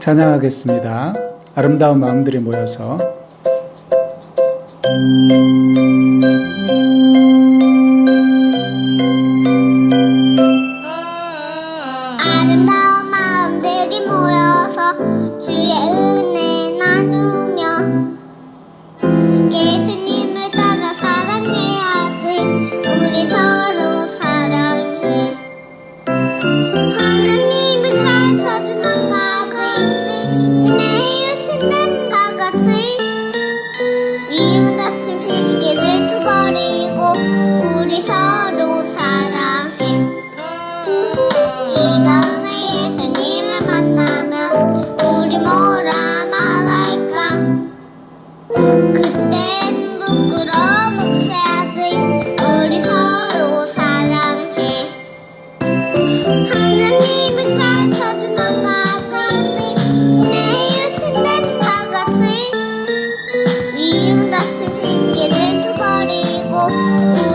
찬양하겠습니다. 아름다운 마음들이 모여서 아름다운 마음들이 모여서 주의 은혜 나누며 예수님을 따라 사랑해야지. 우리 서로 사랑해. 하나님을 가르쳐주는 가지 내 이웃을 남과 같이 이웃 다친 세계를 두버리고 우리 서로 사랑해. 이 땅에 예수님을 만나면 우리 뭐라 말할까? 그땐 부끄러워 묵세하지. 우리 서로 사랑해. 하나님을 가르쳐주는 나같이 내 이웃을 남과 같이 이웃 다친 새끼를 두버리고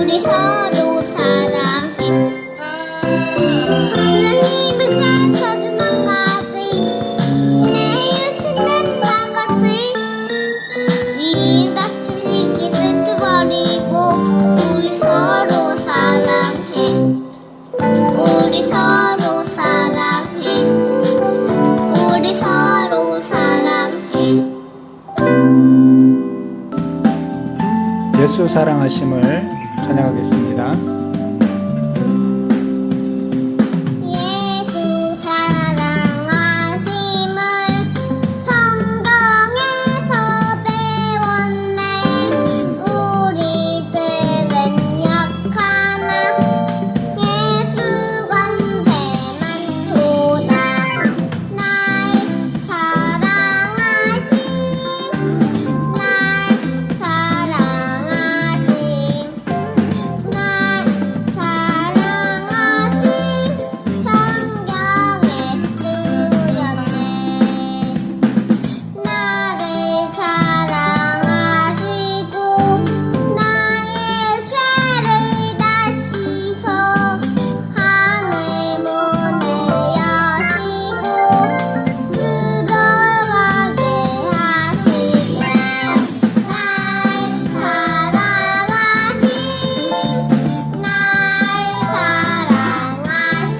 우리 서로 사랑해. 하나님을 가르쳐주는 나같이 내 이웃을 남과 같이 이웃 다친 새끼를 두버리고 우리 서로 사랑해. 우리 서로 사랑해. 우리 서로 사랑해. 예수 사랑하심을 찬양하겠습니다. 예수 사랑하심을 성경에서 배웠네. 우리들은 약하나 예수 권세만 도다. 날 사랑하심, 날 사랑하심, 날 사랑하심 성경에 쓰였네. 나를 사랑하시고 나의 죄를 다 씻어 하늘 문을 여시고 들어가게 하시네. 날 사랑하심, 날 사랑하심,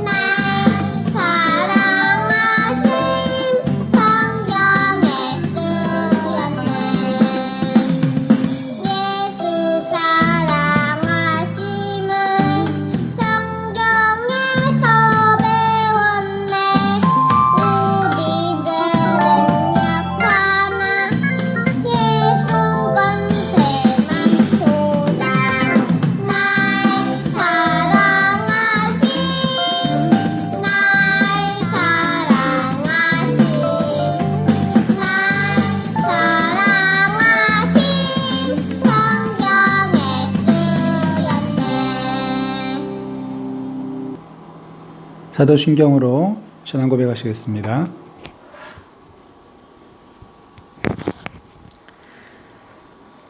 날 사랑하심 성경에 쓰였네. 예수 사랑하심을 성경에서 배웠네. 우리들은 약하나 예수 권세만 도다. 날 사랑하심, 날 사랑하심, 날 사랑하심 성경에 쓰였네. 사도신경으로 전한 고백하시겠습니다.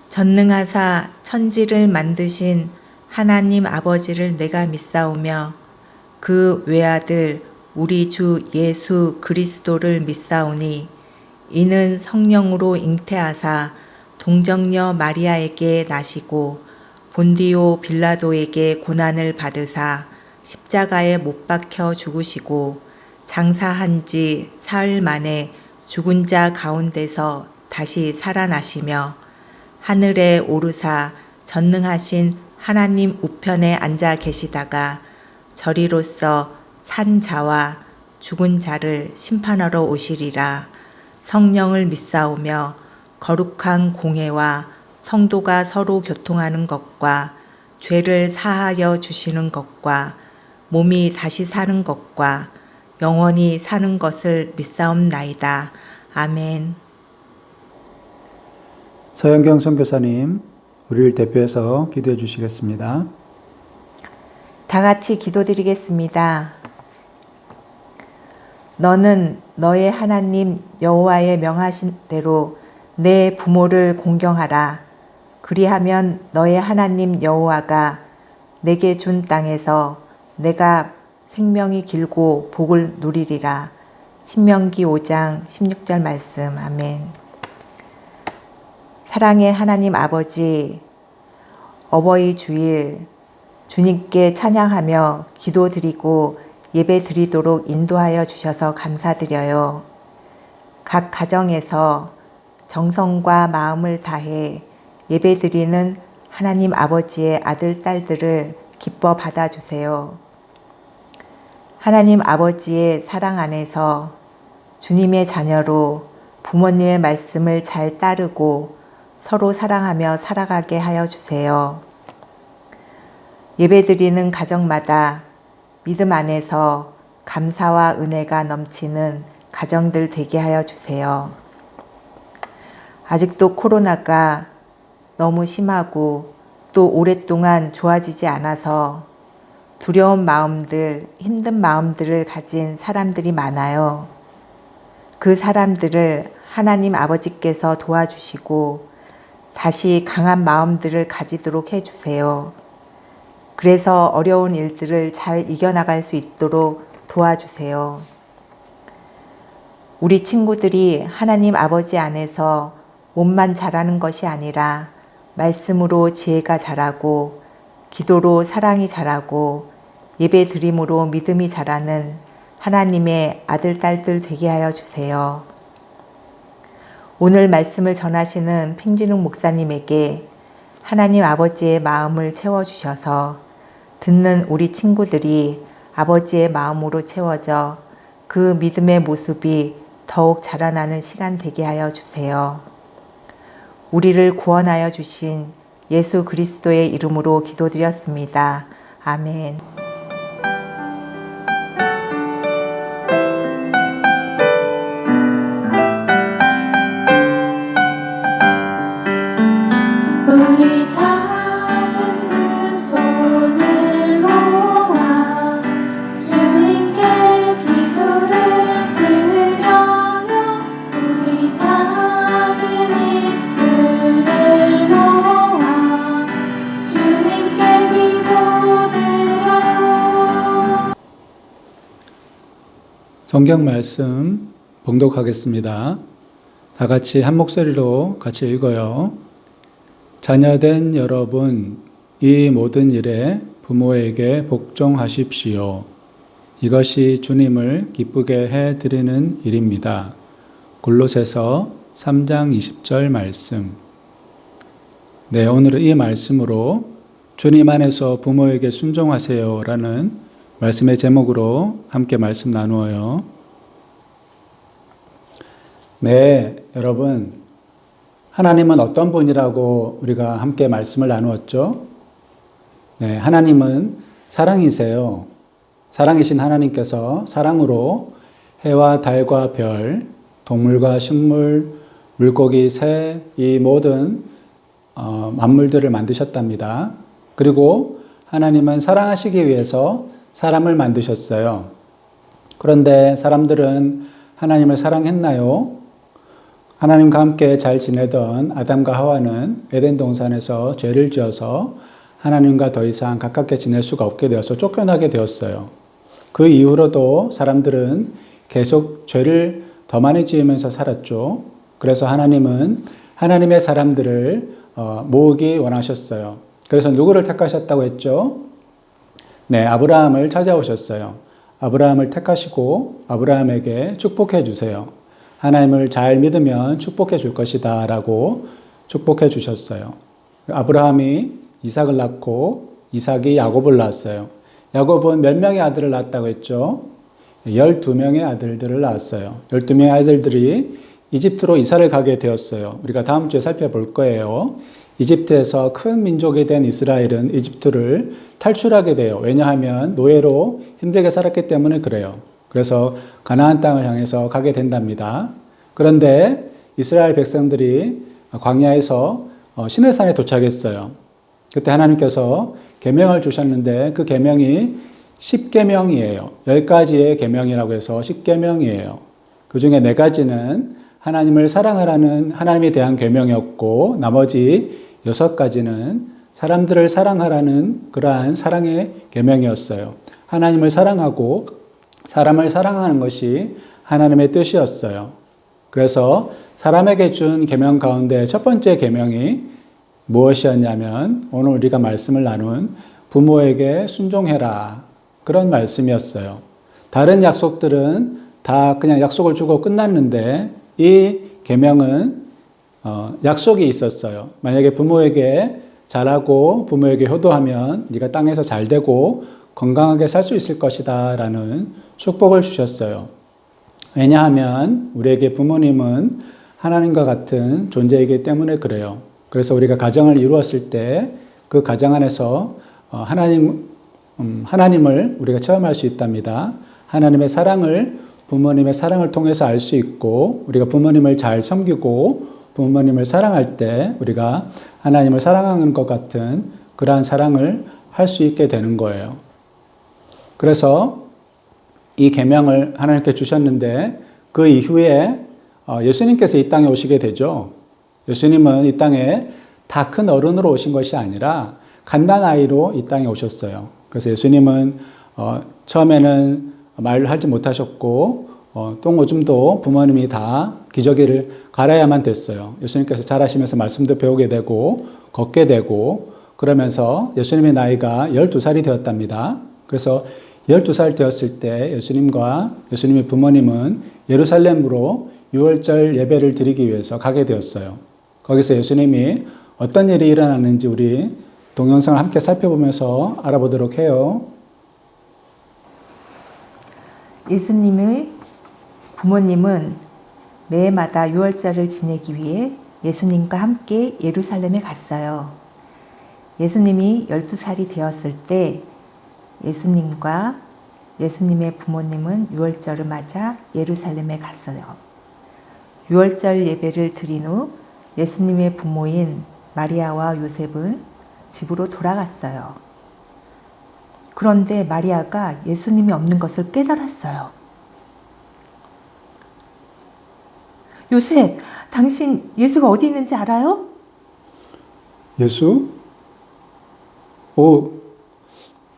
전능하사 천지를 만드신 하나님 아버지를 내가 믿사오며 그 외아들 우리 주 예수 그리스도를 믿사오니 이는 성령으로 잉태하사 동정녀 마리아에게 나시고 본디오 빌라도에게 고난을 받으사 십자가에 못 박혀 죽으시고 장사한 지 사흘 만에 죽은 자 가운데서 다시 살아나시며 하늘에 오르사 전능하신 하나님 우편에 앉아 계시다가 저리로서 산 자와 죽은 자를 심판하러 오시리라. 성령을 믿사오며 거룩한 공회와 성도가 서로 교통하는 것과 죄를 사하여 주시는 것과 몸이 다시 사는 것과 영원히 사는 것을 믿사옵나이다. 아멘. 서영경 선교사님, 우리를 대표해서 기도해 주시겠습니다. 다 같이 기도드리겠습니다. 너는 너의 하나님 여호와의 명하신 대로 내 부모를 공경하라. 그리하면 너의 하나님 여호와가 내게 준 땅에서 내가 생명이 길고 복을 누리리라. 신명기 5장 16절 말씀. 아멘. 사랑의 하나님 아버지, 어버이 주일 주님께 찬양하며 기도드리고 예배드리도록 인도하여 주셔서 감사드려요. 각 가정에서 정성과 마음을 다해 예배드리는 하나님 아버지의 아들, 딸들을 기뻐 받아주세요. 하나님 아버지의 사랑 안에서 주님의 자녀로 부모님의 말씀을 잘 따르고 서로 사랑하며 살아가게 하여 주세요. 예배드리는 가정마다 믿음 안에서 감사와 은혜가 넘치는 가정들 되게 하여 주세요. 아직도 코로나가 너무 심하고 또 오랫동안 좋아지지 않아서 두려운 마음들, 힘든 마음들을 가진 사람들이 많아요. 그 사람들을 하나님 아버지께서 도와주시고 다시 강한 마음들을 가지도록 해주세요. 그래서 어려운 일들을 잘 이겨나갈 수 있도록 도와주세요. 우리 친구들이 하나님 아버지 안에서 몸만 자라는 것이 아니라 말씀으로 지혜가 자라고 기도로 사랑이 자라고 예배 드림으로 믿음이 자라는 하나님의 아들, 딸들 되게 하여 주세요. 오늘 말씀을 전하시는 팽진욱 목사님에게 하나님 아버지의 마음을 채워주셔서 듣는 우리 친구들이 아버지의 마음으로 채워져 그 믿음의 모습이 더욱 자라나는 시간 되게 하여 주세요. 우리를 구원하여 주신 예수 그리스도의 이름으로 기도드렸습니다. 아멘. 우리 작은 두 손을 모아 주님께 기도를 드려요. 우리 작은 입술을 모아 주님께 기도드려요. 성경 말씀 봉독하겠습니다. 다 같이 한 목소리로 같이 읽어요. 자녀된 여러분, 이 모든 일에 부모에게 복종하십시오. 이것이 주님을 기쁘게 해 드리는 일입니다. 골로새서 3장 20절 말씀. 네, 오늘은 이 말씀으로 주님 안에서 부모에게 순종하세요라는 말씀의 제목으로 함께 말씀 나누어요. 네, 여러분. 하나님은 어떤 분이라고 우리가 함께 말씀을 나누었죠? 네, 하나님은 사랑이세요. 사랑이신 하나님께서 사랑으로 해와 달과 별, 동물과 식물, 물고기, 새, 이 모든 만물들을 만드셨답니다. 그리고 하나님은 사랑하시기 위해서 사람을 만드셨어요. 그런데 사람들은 하나님을 사랑했나요? 하나님과 함께 잘 지내던 아담과 하와는 에덴 동산에서 죄를 지어서 하나님과 더 이상 가깝게 지낼 수가 없게 되어서 쫓겨나게 되었어요. 그 이후로도 사람들은 계속 죄를 더 많이 지으면서 살았죠. 그래서 하나님은 하나님의 사람들을 모으기 원하셨어요. 그래서 누구를 택하셨다고 했죠? 네, 아브라함을 찾아오셨어요. 아브라함을 택하시고 아브라함에게 축복해 주세요. 하나님을 잘 믿으면 축복해 줄 것이다 라고 축복해 주셨어요. 아브라함이 이삭을 낳고 이삭이 야곱을 낳았어요. 야곱은 몇 명의 아들을 낳았다고 했죠? 12명의 아들들을 낳았어요. 12명의 아들들이 이집트로 이사를 가게 되었어요. 우리가 다음 주에 살펴볼 거예요. 이집트에서 큰 민족이 된 이스라엘은 이집트를 탈출하게 돼요. 왜냐하면 노예로 힘들게 살았기 때문에 그래요. 그래서 가나안 땅을 향해서 가게 된답니다. 그런데 이스라엘 백성들이 광야에서 시내산에 도착했어요. 그때 하나님께서 계명을 주셨는데 그 계명이 10계명이에요. 10가지의 계명이라고 해서 10계명이에요. 그 중에 4가지는 하나님을 사랑하라는 하나님에 대한 계명이었고 나머지 6가지는 사람들을 사랑하라는 그러한 사랑의 계명이었어요. 하나님을 사랑하고 사람을 사랑하는 것이 하나님의 뜻이었어요. 그래서 사람에게 준 계명 가운데 첫 번째 계명이 무엇이었냐면 오늘 우리가 말씀을 나눈 부모에게 순종해라. 그런 말씀이었어요. 다른 약속들은 다 그냥 약속을 주고 끝났는데 이 계명은 약속이 있었어요. 만약에 부모에게 잘하고 부모에게 효도하면 네가 땅에서 잘 되고 건강하게 살 수 있을 것이다 라는 축복을 주셨어요. 왜냐하면 우리에게 부모님은 하나님과 같은 존재이기 때문에 그래요. 그래서 우리가 가정을 이루었을 때 그 가정 안에서 하나님을 우리가 체험할 수 있답니다. 하나님의 사랑을 부모님의 사랑을 통해서 알 수 있고 우리가 부모님을 잘 섬기고 부모님을 사랑할 때 우리가 하나님을 사랑하는 것 같은 그러한 사랑을 할 수 있게 되는 거예요. 그래서 이 계명을 하나님께 주셨는데 그 이후에 예수님께서 이 땅에 오시게 되죠. 예수님은 이 땅에 다 큰 어른으로 오신 것이 아니라 갓난아이로 이 땅에 오셨어요. 그래서 예수님은 처음에는 말을 하지 못하셨고 똥 오줌도 부모님이 다 기저귀를 갈아야만 됐어요. 예수님께서 자라시면서 말씀도 배우게 되고 걷게 되고 그러면서 예수님의 나이가 12살이 되었답니다. 그래서 12살 되었을 때 예수님과 예수님의 부모님은 예루살렘으로 유월절 예배를 드리기 위해서 가게 되었어요. 거기서 예수님이 어떤 일이 일어났는지 우리 동영상을 함께 살펴보면서 알아보도록 해요. 예수님의 부모님은 매해마다 유월절을 지내기 위해 예수님과 함께 예루살렘에 갔어요. 예수님이 12살이 되었을 때 예수님과 예수님의 부모님은 유월절을 맞아 예루살렘에 갔어요. 유월절 예배를 드린 후 예수님의 부모인 마리아와 요셉은 집으로 돌아갔어요. 그런데 마리아가 예수님이 없는 것을 깨달았어요. 요셉, 당신 예수가 어디 있는지 알아요? 예수?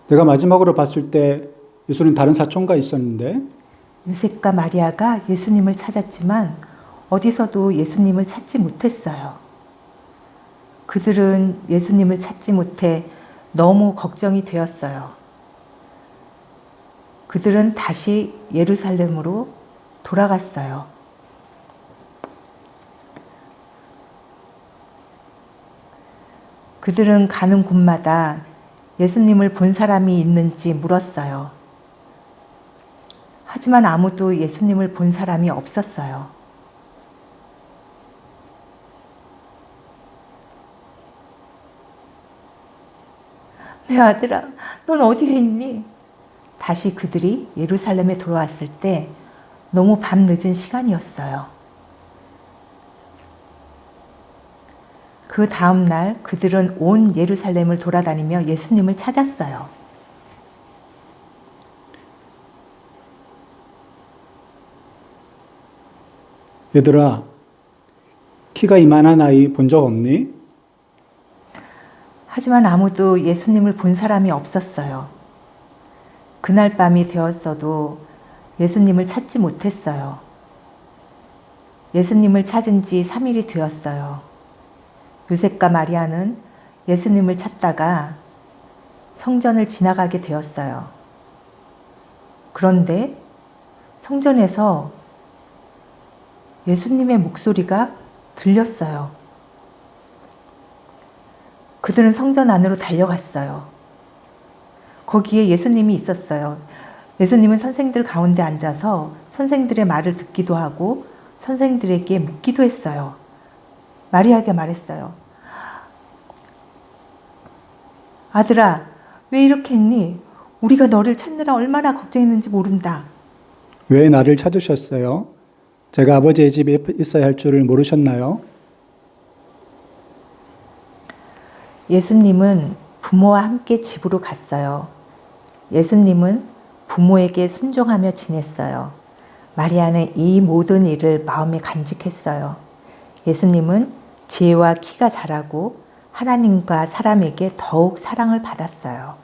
내가 마지막으로 봤을 때 예수는 다른 사촌과 있었는데. 요셉과 마리아가 예수님을 찾았지만 어디서도 예수님을 찾지 못했어요. 그들은 예수님을 찾지 못해 너무 걱정이 되었어요. 그들은 다시 예루살렘으로 돌아갔어요. 그들은 가는 곳마다 예수님을 본 사람이 있는지 물었어요. 하지만 아무도 예수님을 본 사람이 없었어요. 내 아들아, 넌 어디에 있니? 다시 그들이 예루살렘에 돌아왔을 때 너무 밤늦은 시간이었어요. 그 다음 날 그들은 온 예루살렘을 돌아다니며 예수님을 찾았어요. 얘들아, 키가 이만한 아이 본 적 없니? 하지만 아무도 예수님을 본 사람이 없었어요. 그날 밤이 되었어도 예수님을 찾지 못했어요. 예수님을 찾은 지 3일이 되었어요. 요셉과 마리아는 예수님을 찾다가 성전을 지나가게 되었어요. 그런데 성전에서 예수님의 목소리가 들렸어요. 그들은 성전 안으로 달려갔어요. 거기에 예수님이 있었어요. 예수님은 선생들 가운데 앉아서 선생들의 말을 듣기도 하고 선생들에게 묻기도 했어요. 마리아에게 말했어요. 아들아, 왜 이렇게 했니? 우리가 너를 찾느라 얼마나 걱정했는지 모른다. 왜 나를 찾으셨어요? 제가 아버지의 집에 있어야 할 줄을 모르셨나요? 예수님은 부모와 함께 집으로 갔어요. 예수님은 부모에게 순종하며 지냈어요. 마리아는 이 모든 일을 마음에 간직했어요. 예수님은 지혜와 키가 자라고 하나님과 사람에게 더욱 사랑을 받았어요.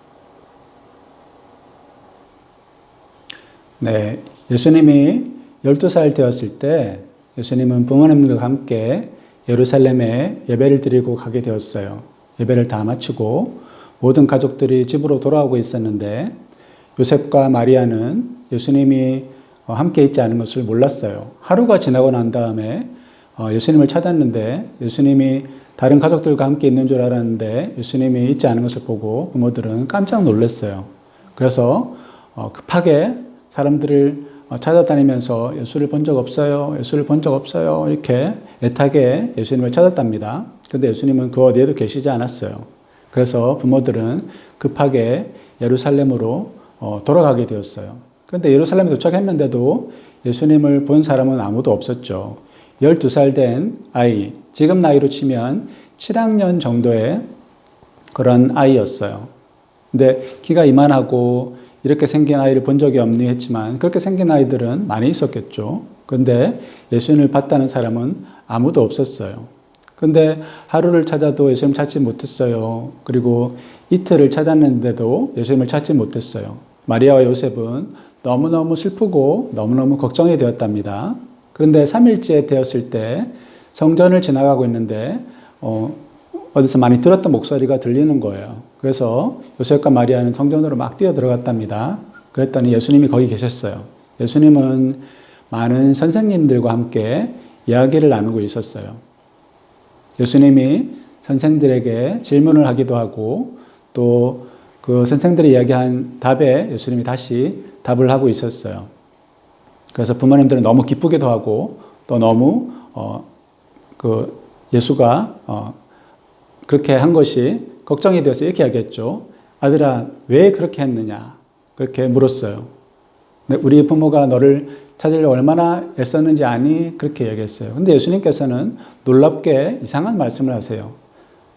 네, 예수님이 12살 되었을 때 예수님은 부모님들과 함께 예루살렘에 예배를 드리고 가게 되었어요. 예배를 다 마치고 모든 가족들이 집으로 돌아오고 있었는데 요셉과 마리아는 예수님이 함께 있지 않은 것을 몰랐어요. 하루가 지나고 난 다음에 예수님을 찾았는데 예수님이 다른 가족들과 함께 있는 줄 알았는데 예수님이 있지 않은 것을 보고 부모들은 깜짝 놀랐어요. 그래서 급하게 사람들을 찾아다니면서 예수를 본 적 없어요. 예수를 본 적 없어요. 이렇게 애타게 예수님을 찾았답니다. 그런데 예수님은 그 어디에도 계시지 않았어요. 그래서 부모들은 급하게 예루살렘으로 돌아가게 되었어요. 그런데 예루살렘에 도착했는데도 예수님을 본 사람은 아무도 없었죠. 12살 된 아이, 지금 나이로 치면 7학년 정도의 그런 아이였어요. 근데 키가 이만하고 이렇게 생긴 아이를 본 적이 없니 했지만 그렇게 생긴 아이들은 많이 있었겠죠. 그런데 예수님을 봤다는 사람은 아무도 없었어요. 그런데 하루를 찾아도 예수님 찾지 못했어요. 그리고 이틀을 찾았는데도 예수님을 찾지 못했어요. 마리아와 요셉은 너무너무 슬프고 너무너무 걱정이 되었답니다. 그런데 3일째 되었을 때 성전을 지나가고 있는데 어디서 많이 들었던 목소리가 들리는 거예요. 그래서 요셉과 마리아는 성전으로 막 뛰어 들어갔답니다. 그랬더니 예수님이 거기 계셨어요. 예수님은 많은 선생님들과 함께 이야기를 나누고 있었어요. 예수님이 선생들에게 질문을 하기도 하고 또 그 선생들이 이야기한 답에 예수님이 다시 답을 하고 있었어요. 그래서 부모님들은 너무 기쁘기도 하고 또 너무 예수가 그렇게 한 것이 걱정이 되어서 이렇게 이야기했죠. 아들아, 왜 그렇게 했느냐? 그렇게 물었어요. 우리 부모가 너를 찾으려고 얼마나 애썼는지 아니? 그렇게 얘기했어요. 근데 예수님께서는 놀랍게 이상한 말씀을 하세요.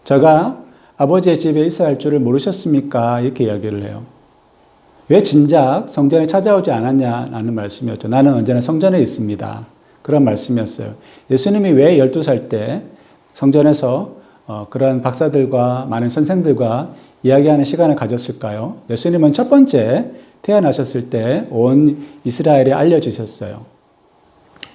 제가 아버지의 집에 있어야 할 줄을 모르셨습니까? 이렇게 이야기를 해요. 왜 진작 성전에 찾아오지 않았냐라는 말씀이었죠. 나는 언제나 성전에 있습니다. 그런 말씀이었어요. 예수님이 왜 12살 때 성전에서 그런 박사들과 많은 선생들과 이야기하는 시간을 가졌을까요? 예수님은 첫 번째 태어나셨을 때 온 이스라엘에 알려주셨어요.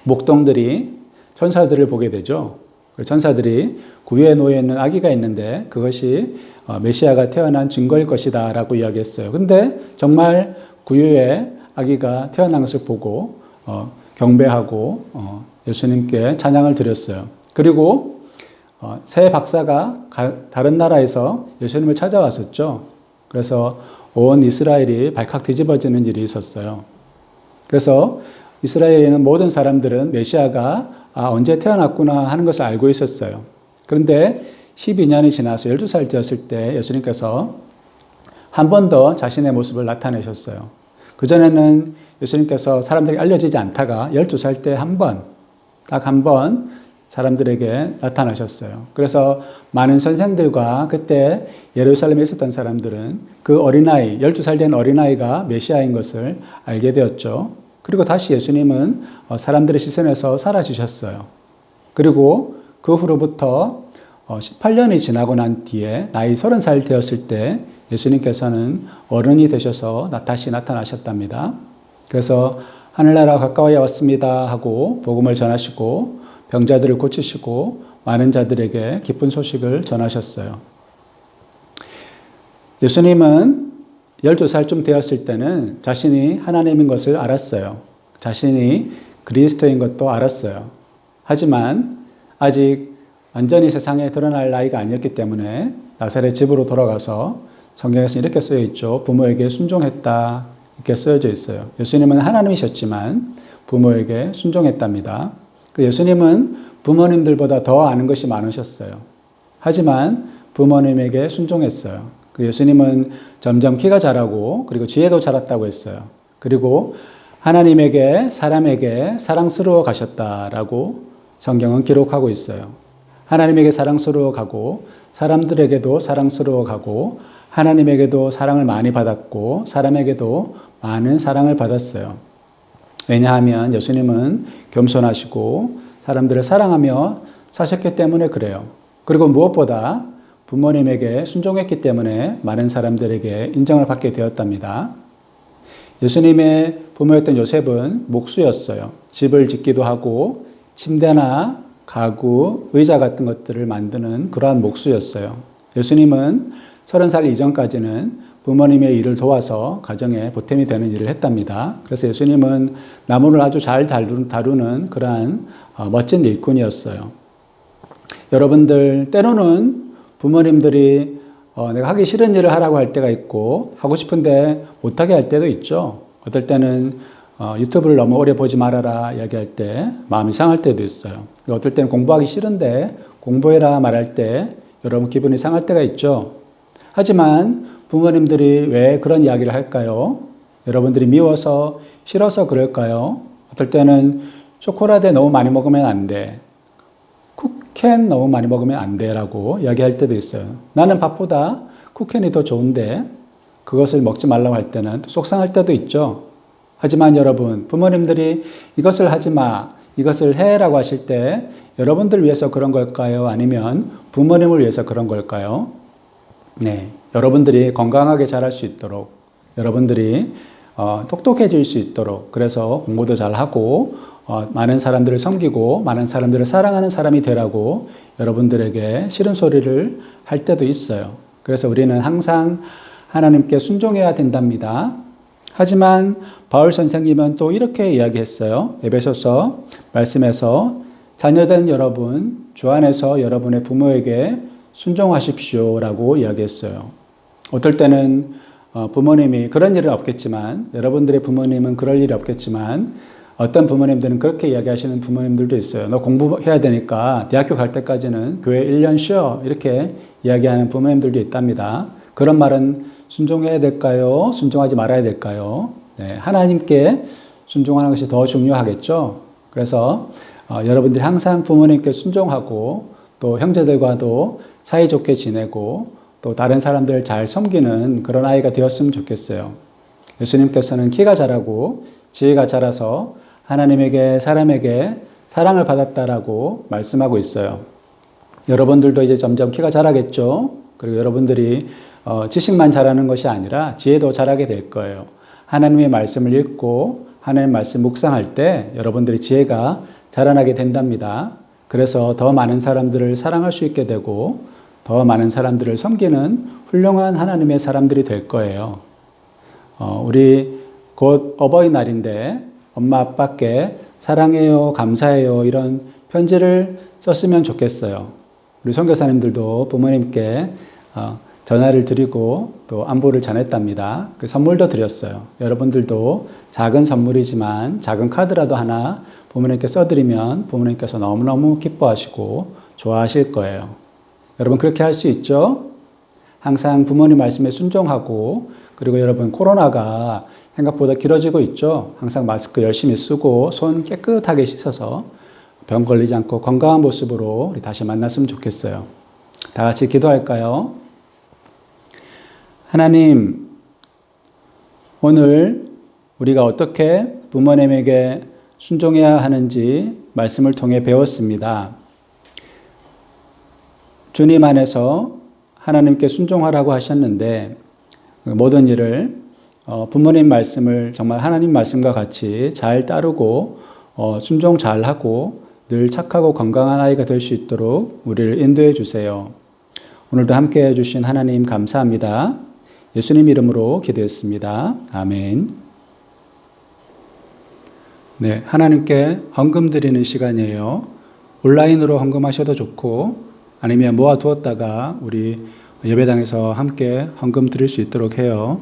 목동들이 천사들을 보게 되죠. 천사들이 구유에 놓여 있는 아기가 있는데 그것이 메시아가 태어난 증거일 것이다 라고 이야기했어요. 근데 정말 구유에 아기가 태어난 것을 보고 경배하고 예수님께 찬양을 드렸어요. 그리고 새 박사가 다른 나라에서 예수님을 찾아왔었죠. 그래서 온 이스라엘이 발칵 뒤집어지는 일이 있었어요. 그래서 이스라엘에 있는 모든 사람들은 메시아가 언제 태어났구나 하는 것을 알고 있었어요. 그런데 12년이 지나서 12살 되었을 때 예수님께서 한 번 더 자신의 모습을 나타내셨어요. 그전에는 예수님께서 사람들에게 알려지지 않다가 12살 때 딱 한 번 사람들에게 나타나셨어요. 그래서 많은 선생들과 그때 예루살렘에 있었던 사람들은 그 어린아이, 12살 된 어린아이가 메시아인 것을 알게 되었죠. 그리고 다시 예수님은 사람들의 시선에서 사라지셨어요. 그리고 그 후로부터 18년이 지나고 난 뒤에 나이 30살 되었을 때 예수님께서는 어른이 되셔서 다시 나타나셨답니다. 그래서 하늘나라가 가까이 왔습니다 하고 복음을 전하시고 병자들을 고치시고 많은 자들에게 기쁜 소식을 전하셨어요. 예수님은 12살쯤 되었을 때는 자신이 하나님인 것을 알았어요. 자신이 그리스도인 것도 알았어요. 하지만 아직 완전히 세상에 드러날 나이가 아니었기 때문에 나사렛 집으로 돌아가서 성경에서 이렇게 쓰여 있죠. 부모에게 순종했다. 이렇게 쓰여져 있어요. 예수님은 하나님이셨지만 부모에게 순종했답니다. 예수님은 부모님들보다 더 아는 것이 많으셨어요. 하지만 부모님에게 순종했어요. 예수님은 점점 키가 자라고 그리고 지혜도 자랐다고 했어요. 그리고 하나님에게 사람에게 사랑스러워 가셨다라고 성경은 기록하고 있어요. 하나님에게 사랑스러워 가고 사람들에게도 사랑스러워 가고 하나님에게도 사랑을 많이 받았고 사람에게도 많은 사랑을 받았어요. 왜냐하면 예수님은 겸손하시고 사람들을 사랑하며 사셨기 때문에 그래요. 그리고 무엇보다 부모님에게 순종했기 때문에 많은 사람들에게 인정을 받게 되었답니다. 예수님의 부모였던 요셉은 목수였어요. 집을 짓기도 하고 침대나 가구, 의자 같은 것들을 만드는 그러한 목수였어요. 예수님은 30살 이전까지는 부모님의 일을 도와서 가정에 보탬이 되는 일을 했답니다. 그래서 예수님은 나무를 아주 잘 다루는 그러한 멋진 일꾼이었어요. 여러분들, 때로는 부모님들이 내가 하기 싫은 일을 하라고 할 때가 있고 하고 싶은데 못하게 할 때도 있죠. 어떨 때는 유튜브를 너무 오래 보지 말아라 이야기할 때 마음이 상할 때도 있어요. 어떨 때는 공부하기 싫은데 공부해라 말할 때 여러분 기분이 상할 때가 있죠. 하지만 부모님들이 왜 그런 이야기를 할까요? 여러분들이 미워서 싫어서 그럴까요? 어떨 때는 초콜릿에 너무 많이 먹으면 안 돼. 쿠켄 너무 많이 먹으면 안 돼라고 이야기할 때도 있어요. 나는 밥보다 쿠켄이 더 좋은데 그것을 먹지 말라고 할 때는 속상할 때도 있죠. 하지만 여러분, 부모님들이 이것을 하지 마, 이것을 해라고 하실 때 여러분들 위해서 그런 걸까요? 아니면 부모님을 위해서 그런 걸까요? 네, 여러분들이 건강하게 자랄 수 있도록, 여러분들이 똑똑해질 수 있도록, 그래서 공부도 잘하고 많은 사람들을 섬기고 많은 사람들을 사랑하는 사람이 되라고 여러분들에게 싫은 소리를 할 때도 있어요. 그래서 우리는 항상 하나님께 순종해야 된답니다. 하지만 바울 선생님은 또 이렇게 이야기했어요. 에베소서 말씀에서 자녀된 여러분, 주 안에서 여러분의 부모에게 순종하십시오라고 이야기했어요. 어떨 때는 부모님이 그런 일은 없겠지만, 여러분들의 부모님은 그럴 일이 없겠지만 어떤 부모님들은 그렇게 이야기하시는 부모님들도 있어요. 너 공부해야 되니까 대학교 갈 때까지는 교회 1년 쉬어 이렇게 이야기하는 부모님들도 있답니다. 그런 말은 순종해야 될까요? 순종하지 말아야 될까요? 네, 하나님께 순종하는 것이 더 중요하겠죠. 그래서 여러분들이 항상 부모님께 순종하고 또 형제들과도 사이좋게 지내고 또 다른 사람들을 잘 섬기는 그런 아이가 되었으면 좋겠어요. 예수님께서는 키가 자라고 지혜가 자라서 하나님에게 사람에게 사랑을 받았다라고 말씀하고 있어요. 여러분들도 이제 점점 키가 자라겠죠. 그리고 여러분들이 지식만 자라는 것이 아니라 지혜도 자라게 될 거예요. 하나님의 말씀을 읽고 하나님의 말씀 묵상할 때 여러분들이 지혜가 자라나게 된답니다. 그래서 더 많은 사람들을 사랑할 수 있게 되고 더 많은 사람들을 섬기는 훌륭한 하나님의 사람들이 될 거예요. 우리 곧 어버이날인데 엄마 아빠께 사랑해요, 감사해요 이런 편지를 썼으면 좋겠어요. 우리 선교사님들도 부모님께 전화를 드리고 또 안부를 전했답니다. 그 선물도 드렸어요. 여러분들도 작은 선물이지만 작은 카드라도 하나 부모님께 써드리면 부모님께서 너무너무 기뻐하시고 좋아하실 거예요. 여러분 그렇게 할 수 있죠? 항상 부모님 말씀에 순종하고 그리고 여러분 코로나가 생각보다 길어지고 있죠? 항상 마스크 열심히 쓰고 손 깨끗하게 씻어서 병 걸리지 않고 건강한 모습으로 우리 다시 만났으면 좋겠어요. 다 같이 기도할까요? 하나님, 오늘 우리가 어떻게 부모님에게 순종해야 하는지 말씀을 통해 배웠습니다. 주님 안에서 하나님께 순종하라고 하셨는데 모든 일을 부모님 말씀을 정말 하나님 말씀과 같이 잘 따르고 순종 잘하고 늘 착하고 건강한 아이가 될 수 있도록 우리를 인도해 주세요. 오늘도 함께해 주신 하나님 감사합니다. 예수님 이름으로 기도했습니다. 아멘. 네, 하나님께 헌금 드리는 시간이에요. 온라인으로 헌금하셔도 좋고 아니면 모아두었다가 우리 예배당에서 함께 헌금 드릴 수 있도록 해요.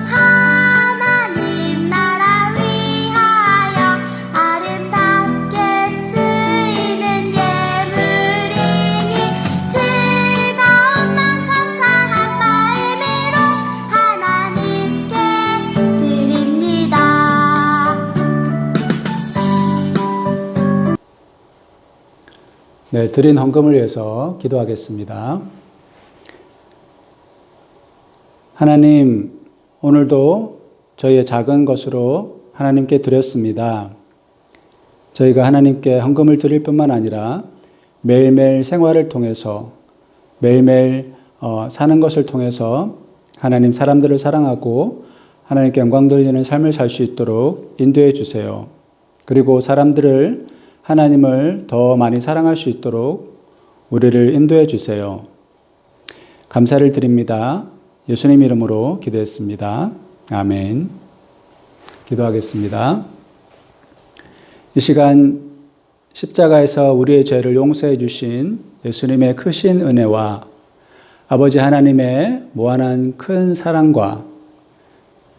하나님 나라 위하여 네, 드린 헌금을 위해서 기도하겠습니다. 하나님, 오늘도 저희의 작은 것으로 하나님께 드렸습니다. 저희가 하나님께 헌금을 드릴 뿐만 아니라 매일매일 생활을 통해서 매일매일 사는 것을 통해서 하나님 사람들을 사랑하고 하나님께 영광 돌리는 삶을 살 수 있도록 인도해 주세요. 그리고 사람들을 하나님을 더 많이 사랑할 수 있도록 우리를 인도해 주세요. 감사를 드립니다. 예수님 이름으로 기도했습니다. 아멘. 기도하겠습니다. 이 시간 십자가에서 우리의 죄를 용서해 주신 예수님의 크신 은혜와 아버지 하나님의 무한한 큰 사랑과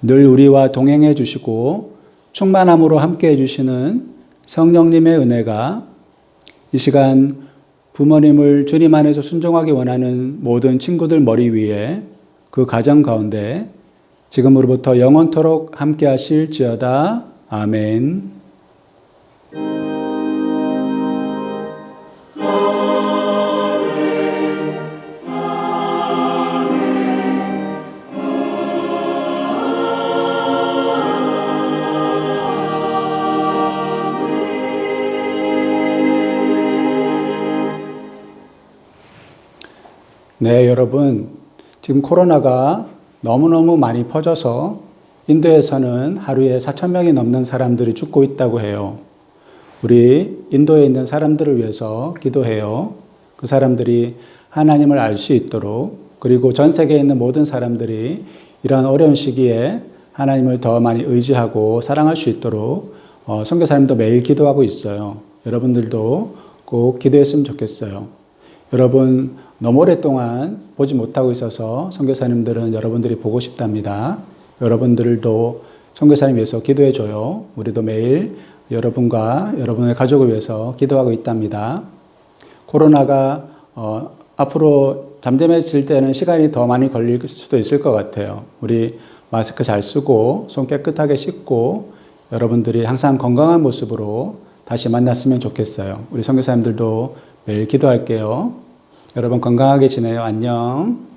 늘 우리와 동행해 주시고 충만함으로 함께 해주시는 성령님의 은혜가 이 시간 부모님을 주님 안에서 순종하기 원하는 모든 친구들 머리 위에 그 가정 가운데 지금으로부터 영원토록 함께 하실지어다. 아멘. 네, 여러분. 지금 코로나가 너무너무 많이 퍼져서 인도에서는 하루에 4,000명이 넘는 사람들이 죽고 있다고 해요. 우리 인도에 있는 사람들을 위해서 기도해요. 그 사람들이 하나님을 알 수 있도록, 그리고 전 세계에 있는 모든 사람들이 이러한 어려운 시기에 하나님을 더 많이 의지하고 사랑할 수 있도록 선교사님도 매일 기도하고 있어요. 여러분들도 꼭 기도했으면 좋겠어요. 여러분 너무 오랫동안 보지 못하고 있어서 선교사님들은 여러분들이 보고 싶답니다. 여러분들도 선교사님 위해서 기도해 줘요. 우리도 매일 여러분과 여러분의 가족을 위해서 기도하고 있답니다. 코로나가 앞으로 잠잠해질 때는 시간이 더 많이 걸릴 수도 있을 것 같아요. 우리 마스크 잘 쓰고 손 깨끗하게 씻고 여러분들이 항상 건강한 모습으로 다시 만났으면 좋겠어요. 우리 선교사님들도 매일 기도할게요. 여러분 건강하게 지내요. 안녕.